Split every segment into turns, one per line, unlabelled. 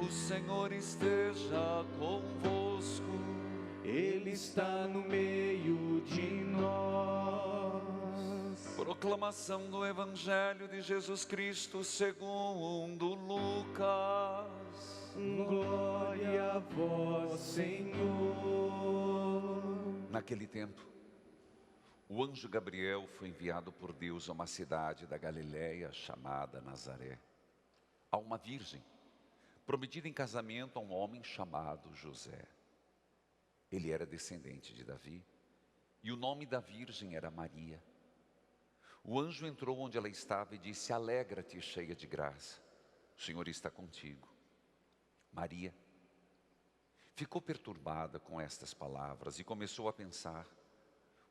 O Senhor esteja convosco.
Ele está no meio de nós.
Proclamação do Evangelho de Jesus Cristo segundo Lucas.
Glória a vós, Senhor.
Naquele tempo, o anjo Gabriel foi enviado por Deus a uma cidade da Galiléia chamada Nazaré, a uma virgem, prometida em casamento a um homem chamado José. Ele era descendente de Davi, e o nome da virgem era Maria. O anjo entrou onde ela estava e disse: alegra-te, cheia de graça, o Senhor está contigo. Maria ficou perturbada com estas palavras e começou a pensar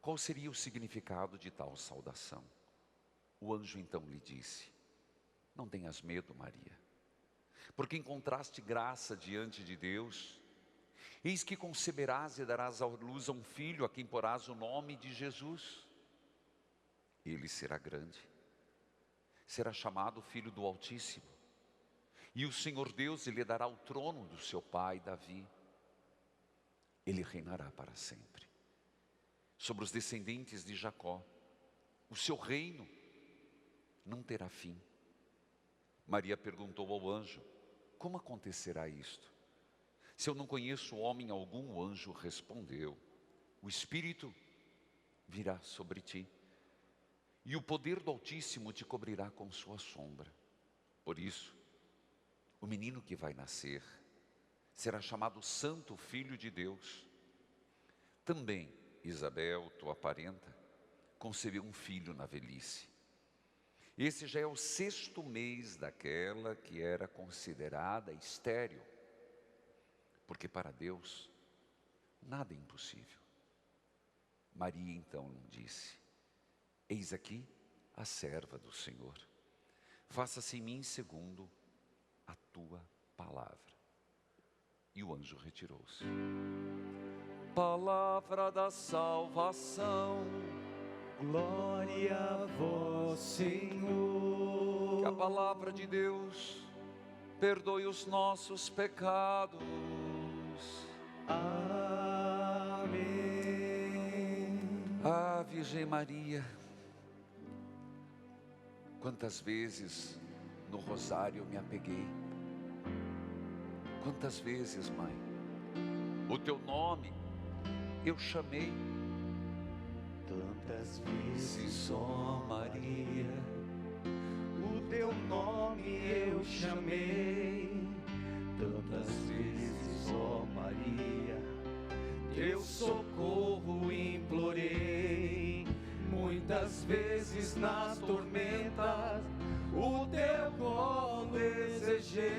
qual seria o significado de tal saudação. O anjo então lhe disse: não tenhas medo, Maria, porque encontraste graça diante de Deus. Eis que conceberás e darás à luz a um filho, a quem porás o nome de Jesus. Ele será grande, será chamado Filho do Altíssimo, e o Senhor Deus lhe dará o trono do seu pai Davi. Ele reinará para sempre sobre os descendentes de Jacó. O seu reino não terá fim. Maria perguntou ao anjo: como acontecerá isto? Se eu não conheço homem algum? O anjo respondeu: o Espírito virá sobre ti, e o poder do Altíssimo te cobrirá com sua sombra. Por isso, o menino que vai nascer será chamado Santo Filho de Deus. Também Isabel, tua parenta, concebeu um filho na velhice. Esse já é o 6º mês daquela que era considerada estéril, porque para Deus nada é impossível. Maria então disse: eis aqui a serva do Senhor, faça-se em mim segundo a tua palavra. E o anjo retirou-se. Palavra da salvação.
Glória a vós, Senhor.
Que a palavra de Deus perdoe os nossos pecados.
Amém.
Ah, Virgem Maria, quantas vezes no rosário eu me apeguei. Quantas vezes, Mãe, o teu nome eu chamei.
Tantas vezes, ó Maria, o teu nome eu chamei. Tantas vezes, ó Maria, teu socorro implorei. Muitas vezes nas tormentas o teu colo desejei,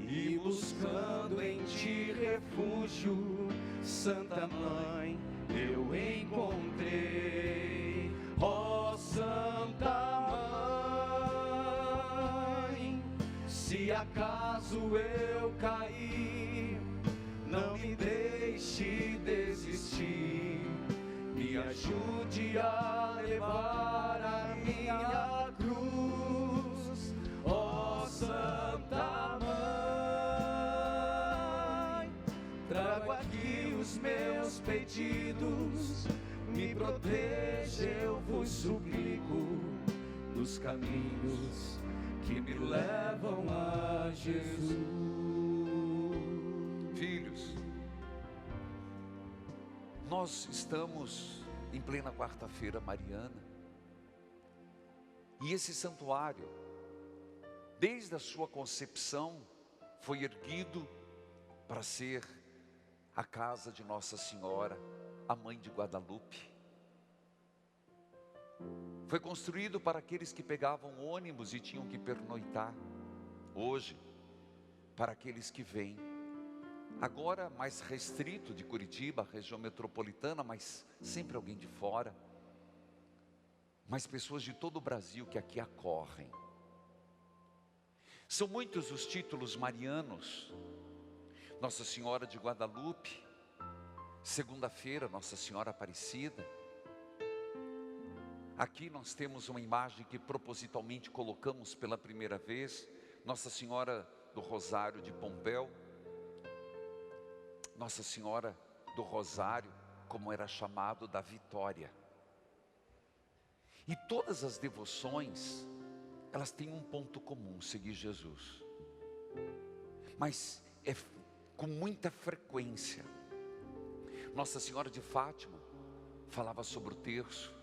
e buscando em ti refúgio, Santa Mãe, eu encontrei. Ó Santa Mãe, se acaso eu cair, não me deixe desistir, me ajude a levar a minha cruz. Ó Santa Mãe, trago aqui os meus pedidos, me proteja, eu vos suplico, nos caminhos que me levam a Jesus.
Filhos, nós estamos em plena quarta-feira mariana, e esse santuário, desde a sua concepção, foi erguido para ser a casa de Nossa Senhora, a Mãe de Guadalupe. Foi construído para aqueles que pegavam ônibus e tinham que pernoitar. Hoje, para aqueles que vêm, agora mais restrito de Curitiba, região metropolitana, mas sempre alguém de fora. Mas pessoas de todo o Brasil que aqui acorrem. São muitos os títulos marianos. Nossa Senhora de Guadalupe, segunda-feira, Nossa Senhora Aparecida. Aqui nós temos uma imagem que propositalmente colocamos pela primeira vez, Nossa Senhora do Rosário de Pompéu, Nossa Senhora do Rosário, como era chamado, da Vitória. E todas as devoções, elas têm um ponto comum: seguir Jesus. Mas é com muita frequência. Nossa Senhora de Fátima falava sobre o terço.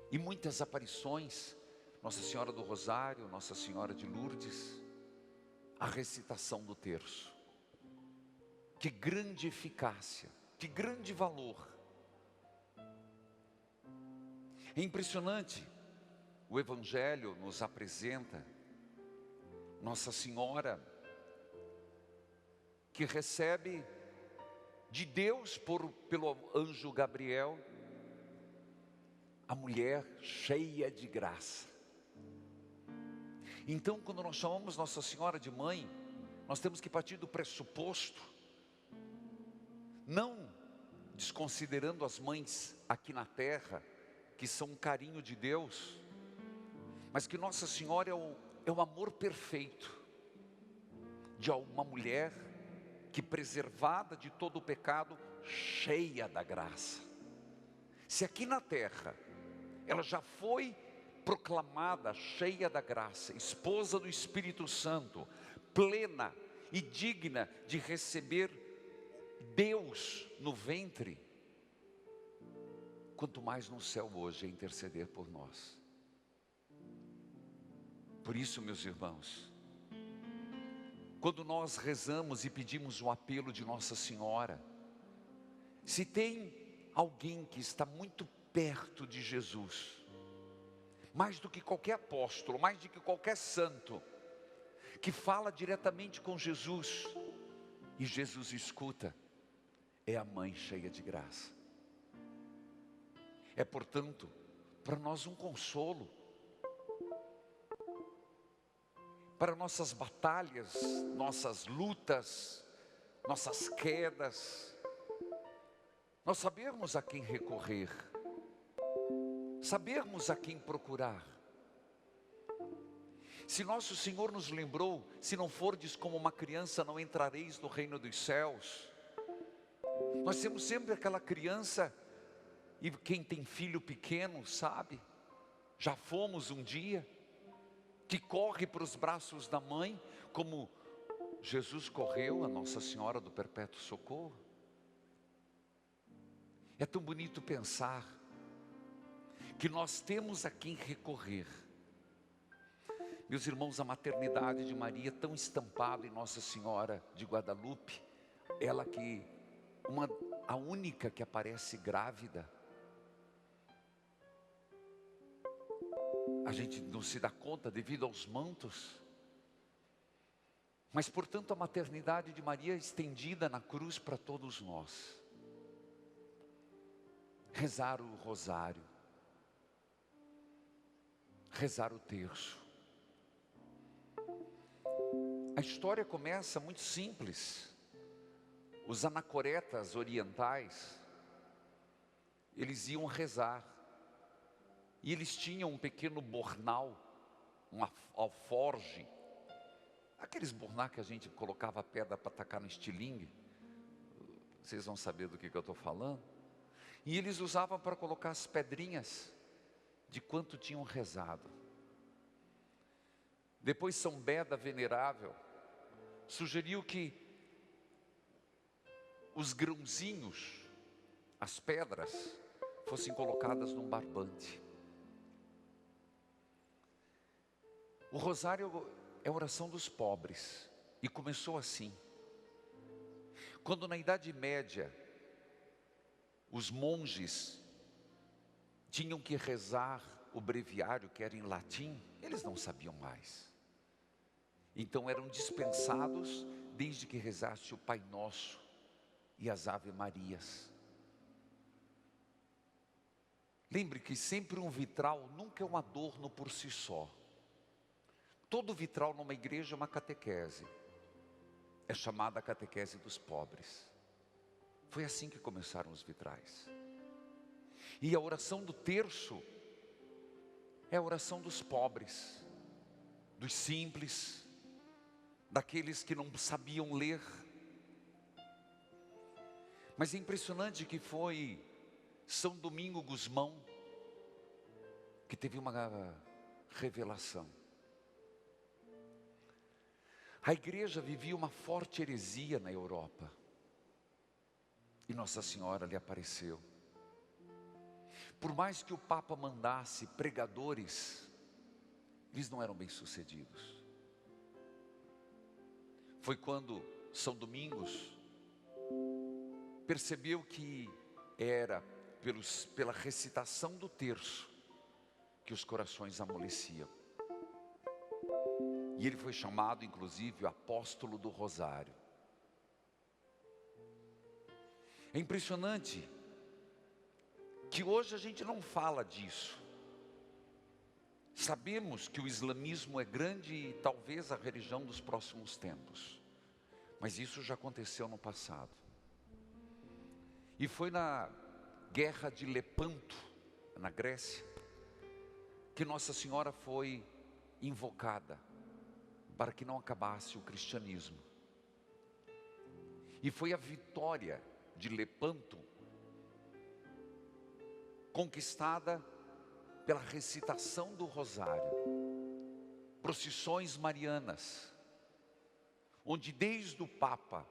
E muitas aparições, Nossa Senhora do Rosário, Nossa Senhora de Lourdes, a recitação do terço. Que grande eficácia, que grande valor. É impressionante, o Evangelho nos apresenta Nossa Senhora, que recebe de Deus pelo anjo Gabriel, a mulher cheia de graça. Então, quando nós chamamos Nossa Senhora de mãe, nós temos que partir do pressuposto, não desconsiderando as mães aqui na terra, que são um carinho de Deus, mas que Nossa Senhora é o amor perfeito de uma mulher que, preservada de todo o pecado, cheia da graça. Se aqui na terra ela já foi proclamada cheia da graça, esposa do Espírito Santo, plena e digna de receber Deus no ventre, quanto mais no céu hoje a interceder por nós. Por isso, meus irmãos, quando nós rezamos e pedimos o apelo de Nossa Senhora, se tem alguém que está muito perto de Jesus, mais do que qualquer apóstolo, mais do que qualquer santo, que fala diretamente com Jesus, e Jesus escuta, é a mãe cheia de graça. É, portanto, para nós um consolo, para nossas batalhas, nossas lutas, nossas quedas, nós sabermos a quem recorrer, sabermos a quem procurar. Se nosso Senhor nos lembrou, se não fordes como uma criança, não entrareis no reino dos céus. Nós temos sempre aquela criança, e quem tem filho pequeno sabe, já fomos um dia, que corre para os braços da mãe, como Jesus correu a Nossa Senhora do Perpétuo Socorro. É tão bonito pensar que nós temos a quem recorrer. Meus irmãos, a maternidade de Maria, tão estampada em Nossa Senhora de Guadalupe, ela que, a única que aparece grávida, a gente não se dá conta devido aos mantos, mas portanto a maternidade de Maria é estendida na cruz para todos nós. Rezar o rosário, rezar o terço. A história começa muito simples. Os anacoretas orientais, eles iam rezar, e eles tinham um pequeno bornal, um alforge, aqueles bornal que a gente colocava pedra para tacar no estilingue. Vocês vão saber do que eu estou falando. E eles usavam para colocar as pedrinhas de quanto tinham rezado. Depois São Beda Venerável sugeriu que os grãozinhos, as pedras, fossem colocadas num barbante. O rosário é a oração dos pobres, e começou assim. Quando na Idade Média os monges tinham que rezar o breviário, que era em latim, eles não sabiam mais. Então eram dispensados desde que rezasse o Pai Nosso e as Ave Marias. Lembre que sempre um vitral nunca é um adorno por si só. Todo vitral numa igreja é uma catequese. É chamada a catequese dos pobres. Foi assim que começaram os vitrais. E a oração do terço É a oração dos pobres, dos simples, daqueles que não sabiam ler. Mas é impressionante que foi São Domingo Gusmão que teve uma revelação. A igreja vivia uma forte heresia na Europa. E Nossa Senhora lhe apareceu. Por mais que o Papa mandasse pregadores, eles não eram bem-sucedidos. Foi quando São Domingos percebeu que era pela recitação do terço que os corações amoleciam. E ele foi chamado, inclusive, o apóstolo do Rosário. É impressionante que hoje a gente não fala disso. Sabemos que o islamismo é grande e talvez a religião dos próximos tempos. Mas isso já aconteceu no passado. E foi na guerra de Lepanto, na Grécia, que Nossa Senhora foi invocada para que não acabasse o cristianismo. E foi a vitória de Lepanto conquistada pela recitação do rosário, procissões marianas, onde desde o Papa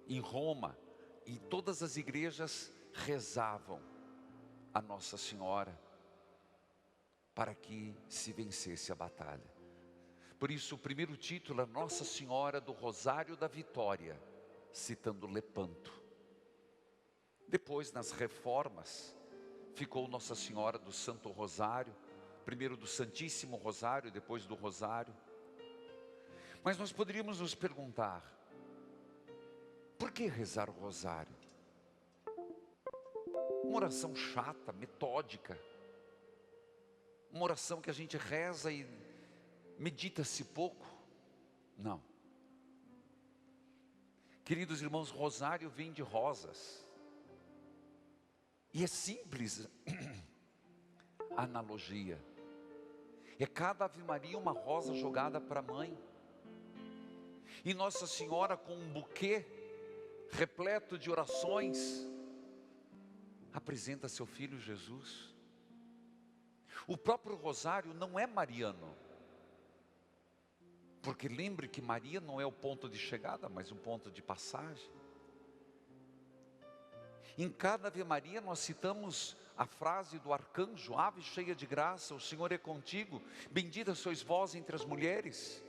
em Roma e todas as igrejas rezavam a Nossa Senhora para que se vencesse a batalha. Por isso o primeiro título é Nossa Senhora do Rosário da Vitória, citando Lepanto. Depois, nas reformas, ficou Nossa Senhora do Santo Rosário, primeiro do Santíssimo Rosário, depois do Rosário. Mas nós poderíamos nos perguntar, por que rezar o Rosário? Uma oração chata, metódica, uma oração que a gente reza e medita-se pouco? Não. Queridos irmãos, rosário vem de rosas. E é simples a analogia. É cada Ave Maria uma rosa jogada para a mãe. E Nossa Senhora, com um buquê repleto de orações, apresenta seu filho Jesus. O próprio rosário não é mariano, porque lembre que Maria não é o ponto de chegada, mas um ponto de passagem. Em cada Ave Maria nós citamos a frase do arcanjo: Ave cheia de graça, o Senhor é contigo, bendita sois vós entre as mulheres,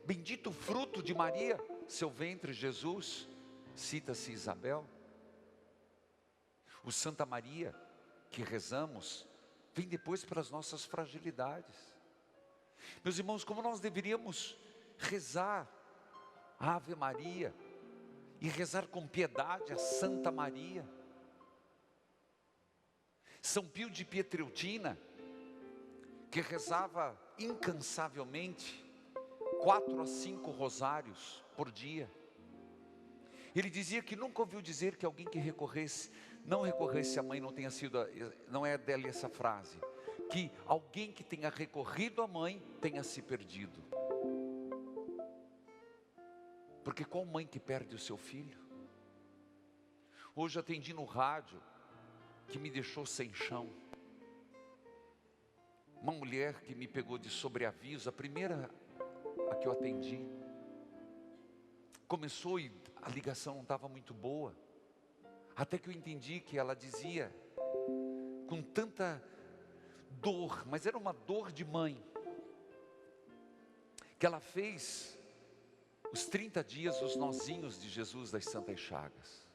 bendito o fruto de Maria, seu ventre Jesus. Cita-se Isabel. O Santa Maria que rezamos vem depois para as nossas fragilidades. Meus irmãos, como nós deveríamos rezar a Ave Maria e rezar com piedade a Santa Maria. São Pio de Pietreutina, que rezava incansavelmente 4 a 5 rosários por dia. Ele dizia que nunca ouviu dizer que alguém que não recorresse à mãe, não é dela essa frase, que alguém que tenha recorrido à mãe tenha se perdido. Porque qual mãe que perde o seu filho? Hoje atendi no rádio, que me deixou sem chão, uma mulher que me pegou de sobreaviso, a primeira a que eu atendi. Começou e a ligação não estava muito boa, até que eu entendi que ela dizia com tanta dor, mas era uma dor de mãe, que ela fez os 30 dias os nozinhos de Jesus das Santas Chagas.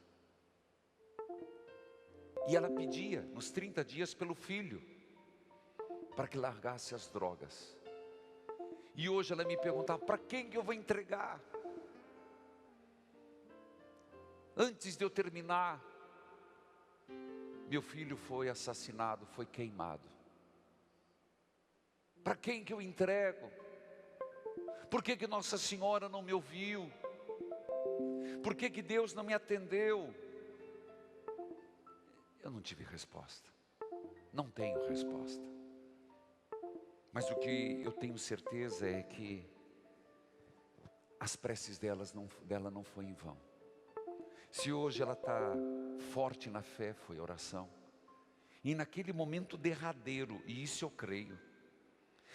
E ela pedia nos 30 dias pelo filho, para que largasse as drogas. E hoje ela me perguntava, para quem que eu vou entregar? Antes de eu terminar, meu filho foi assassinado, foi queimado. Para quem que eu entrego? Por que que Nossa Senhora não me ouviu? Por que que Deus não me atendeu? Eu não tive resposta. Não tenho resposta. Mas o que eu tenho certeza é que as preces dela não foi em vão. Se hoje ela está forte na fé, foi oração. E naquele momento derradeiro, e isso eu creio,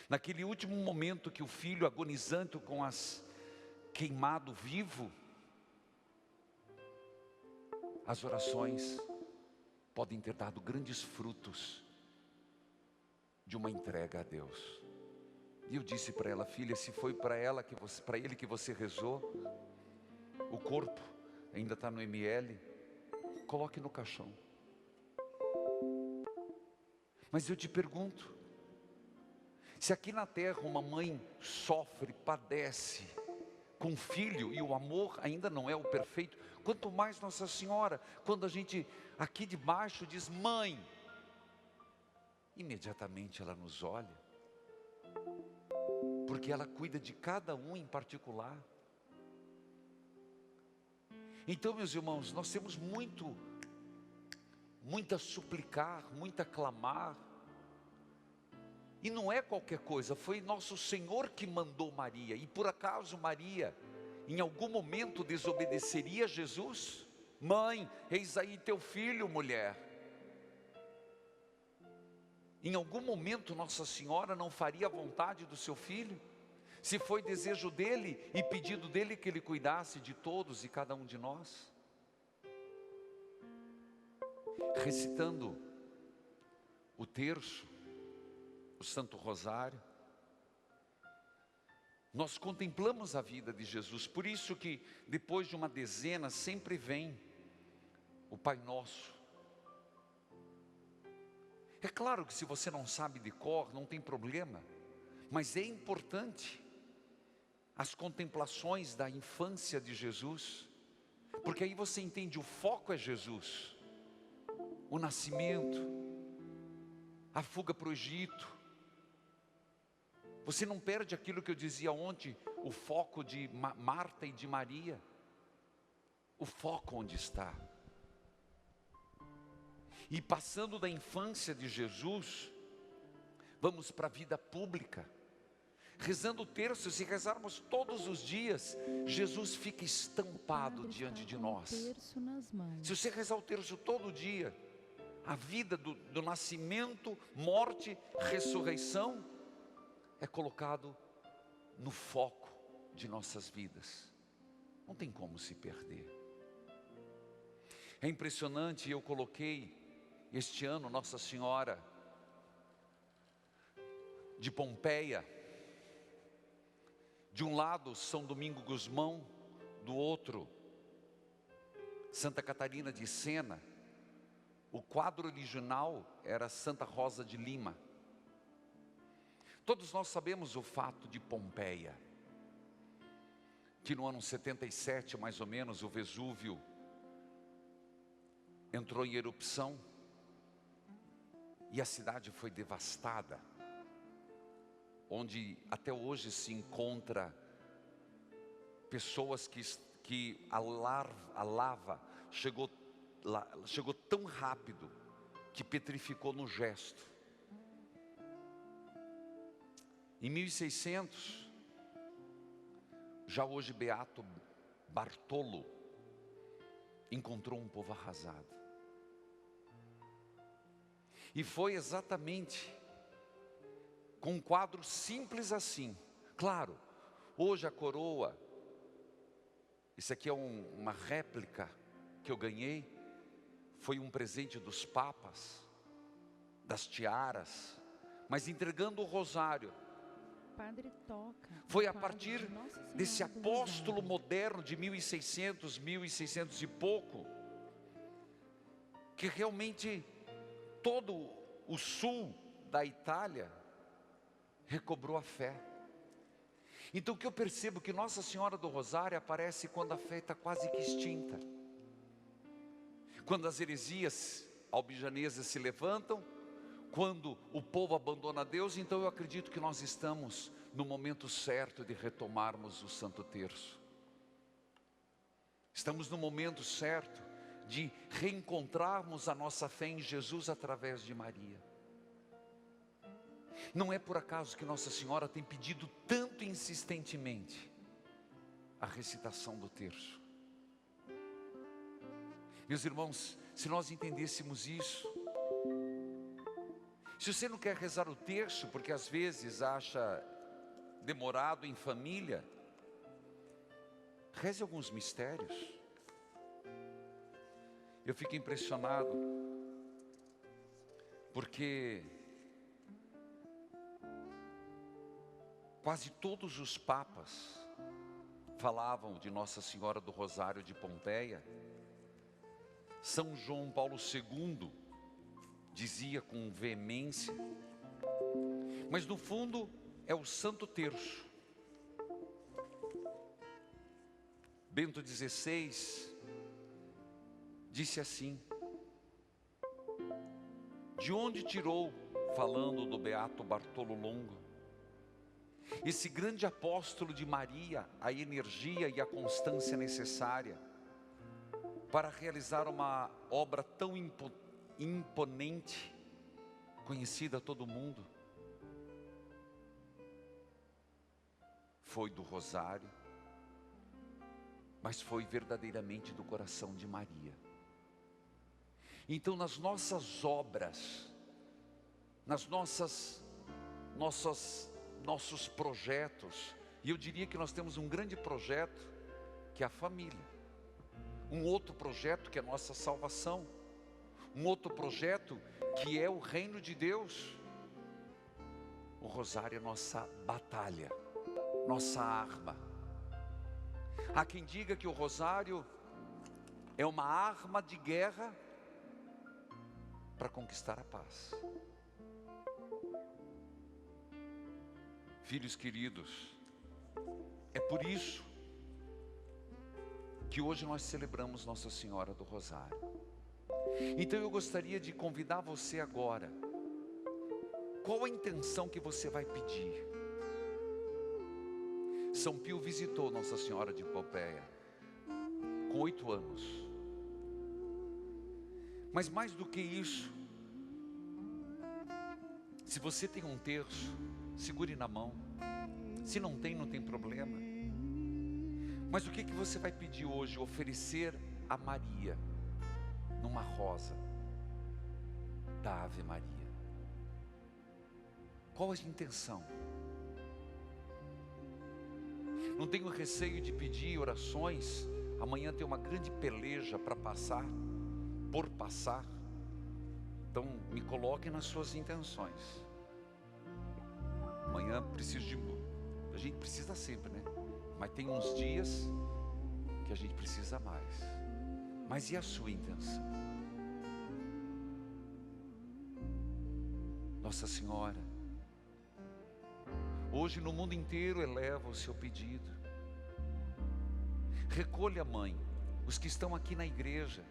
naquele último momento que o filho agonizante com as queimado vivo, as orações podem ter dado grandes frutos de uma entrega a Deus. E eu disse para ela: filha, se foi para ele que você rezou, o corpo ainda está no ML, coloque no caixão. Mas eu te pergunto, se aqui na terra uma mãe sofre, padece com o filho e o amor ainda não é o perfeito, quanto mais Nossa Senhora, quando a gente aqui de baixo diz mãe, imediatamente ela nos olha, porque ela cuida de cada um em particular. Então, meus irmãos, nós temos muito a suplicar, muito a clamar, e não é qualquer coisa, foi nosso Senhor que mandou Maria. E por acaso Maria em algum momento desobedeceria a Jesus? Mãe, eis aí teu filho, mulher. Em algum momento Nossa Senhora não faria a vontade do seu filho? Se foi desejo dele e pedido dele que ele cuidasse de todos e cada um de nós? Recitando o terço, o Santo Rosário, nós contemplamos a vida de Jesus. Por isso que depois de uma dezena sempre vem o Pai Nosso. É claro que se você não sabe de cor, não tem problema, mas é importante as contemplações da infância de Jesus, porque aí você entende, o foco é Jesus, o nascimento, a fuga para o Egito. Você não perde aquilo que eu dizia ontem, o foco de Marta e de Maria, o foco onde está. E passando da infância de Jesus, vamos para a vida pública, rezando o terço. Se rezarmos todos os dias, Jesus fica estampado diante de nós. Se você rezar o terço todo dia, a vida do nascimento, morte, ressurreição, é colocado no foco de nossas vidas. Não tem como se perder. É impressionante, eu coloquei este ano Nossa Senhora de Pompeia, de um lado São Domingo Gusmão, do outro Santa Catarina de Sena. O quadro original era Santa Rosa de Lima. Todos nós sabemos o fato de Pompeia, que no ano 77 mais ou menos o Vesúvio entrou em erupção e a cidade foi devastada, onde até hoje se encontra pessoas que a lava chegou tão rápido que petrificou no gesto. Em 1600, já hoje beato Bartolo encontrou um povo arrasado. E foi exatamente com um quadro simples assim. Claro, hoje a coroa, isso aqui é uma réplica que eu ganhei, foi um presente dos papas, das tiaras, mas entregando o rosário. Foi a partir desse apóstolo moderno de 1600 e pouco, que realmente todo o sul da Itália recobrou a fé. Então o que eu percebo, que Nossa Senhora do Rosário aparece quando a fé está quase que extinta, quando as heresias albijanesas se levantam, quando o povo abandona Deus. Então eu acredito que nós estamos no momento certo de retomarmos o Santo Terço. Estamos no momento certo de reencontrarmos a nossa fé em Jesus através de Maria. Não é por acaso que Nossa Senhora tem pedido tanto insistentemente a recitação do terço. Meus irmãos, se nós entendêssemos isso, se você não quer rezar o terço, porque às vezes acha demorado em família, reze alguns mistérios. Eu fico impressionado, porque quase todos os papas falavam de Nossa Senhora do Rosário de Pompeia. São João Paulo II dizia com veemência, mas no fundo é o Santo Terço. Bento XVI disse assim: de onde tirou, falando do beato Bartolo Longo, esse grande apóstolo de Maria, a energia e a constância necessária para realizar uma obra tão imponente, conhecida a todo mundo? Foi do rosário, mas foi verdadeiramente do coração de Maria. Então, nas nossas obras, nas nossos projetos, e eu diria que nós temos um grande projeto, que é a família. Um outro projeto que é a nossa salvação. Um outro projeto que é o reino de Deus. O rosário é nossa batalha, nossa arma. Há quem diga que o rosário é uma arma de guerra para conquistar a paz. Filhos queridos, é por isso que hoje nós celebramos Nossa Senhora do Rosário. Então eu gostaria de convidar você agora. Qual a intenção que você vai pedir? São Pio visitou Nossa Senhora de Pompeia com 8 anos. Mas mais do que isso, se você tem um terço, segure na mão. Se não tem, não tem problema. Mas o que você vai pedir hoje? Oferecer a Maria numa rosa da Ave Maria. Qual a intenção? Não tenho receio de pedir orações. Amanhã tem uma grande peleja para passar, por passar. Então me coloquem nas suas intenções. Amanhã preciso de... A gente precisa sempre, né? Mas tem uns dias que a gente precisa mais. Mas e a sua intenção? Nossa Senhora, hoje no mundo inteiro eleva o seu pedido. Recolha, Mãe, os que estão aqui na igreja.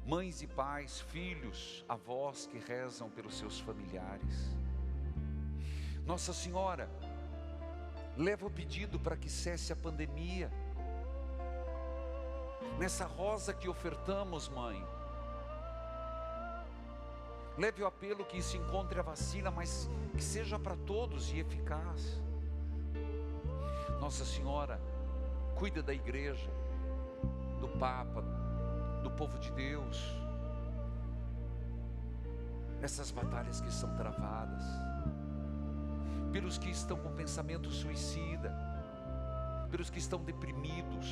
Mães e pais, filhos, avós que rezam pelos seus familiares. Nossa Senhora, leva o pedido para que cesse a pandemia. Nessa rosa que ofertamos, Mãe, leve o apelo que se encontre a vacina, mas que seja para todos e eficaz. Nossa Senhora, cuida da igreja, do Papa, do povo de Deus, nessas batalhas que são travadas, pelos que estão com pensamento suicida, pelos que estão deprimidos,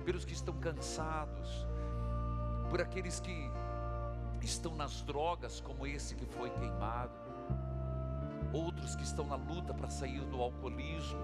pelos que estão cansados, por aqueles que estão nas drogas, como esse que foi queimado, outros que estão na luta para sair do alcoolismo,